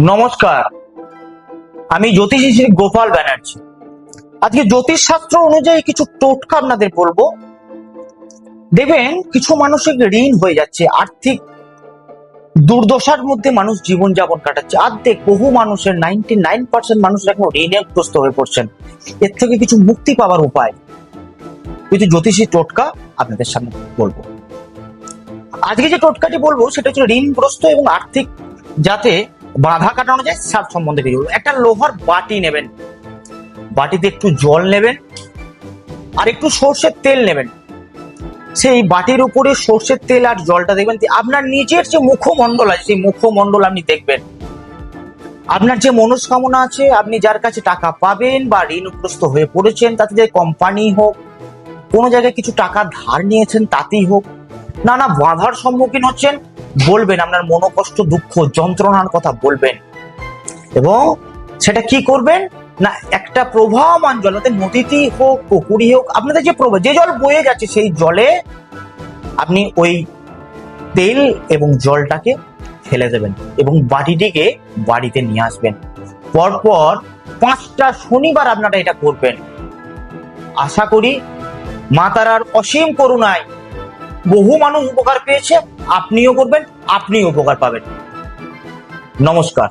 নমস্কার, আমি জ্যোতিষী শ্রী গোপাল ব্যানার্জি। আজকে জ্যোতিষ শাস্ত্র অনুযায়ী কিছু টোটকা আপনাদের বলবো। দেখবেন কিছু মানসিক ঋণ হয়ে যাচ্ছে, আর্থিক দুর্দশার মধ্যে মানুষ জীবনযাপন কাটাচ্ছে। অর্ধেক বহু মানুষের 99% মানুষ এখন ঋণগ্রস্ত হয়ে পড়ছেন। এর থেকে কিছু মুক্তি পাওয়ার উপায়, কিছু জ্যোতিষী টোটকা আপনাদের সামনে বলবো। আজকে যে টোটকাটি বলবো সেটা হচ্ছে ঋণগ্রস্ত এবং আর্থিক যাতে বাধা কাটানো যায় তার সম্বন্ধে কিছু বলবো। একটা লোহার বাটি নেবেন, বাটিতে একটু জল নেবেন আর একটু সর্ষের তেল নেবেন। সেই বাটির উপরে সর্ষের তেল আর জলটা দেখবেন আপনার নিজের যে মুখমণ্ডল আছে সেই মুখমণ্ডল আপনি দেখবেন। আপনার যে মনস্কামনা আছে, আপনি যার কাছে টাকা পাবেন বা ঋণগ্রস্ত হয়ে পড়েছেন, তাতে যে কোম্পানি হোক, কোনো জায়গায় কিছু টাকা ধার নিয়েছেন তাতেই হোক, নানা বাধার সম্মুখীন হচ্ছেন, বলবেন আপনার মনোকষ্ট, দুঃখ, যন্ত্রণার কথা বলবেন। এবং সেটা কি করবেন না, একটা প্রবাহমান জল, নদীতেই হোক পুকুরি হোক, আপনাদের যে প্রবাহ, যে জল বয়ে যাচ্ছে সেই জলে আপনি ওই তেল এবং জলটাকে ফেলে দেবেন এবং বাটিটিকে বাড়িতে নিয়ে আসবেন। পরপর 5টা শনিবার আপনারা এটা করবেন। আশা করি মা তারার অসীম করুণায় বহু মানুষ উপকার পেয়েছে, আপনিও করবেন, আপনিও উপকার পাবেন। নমস্কার।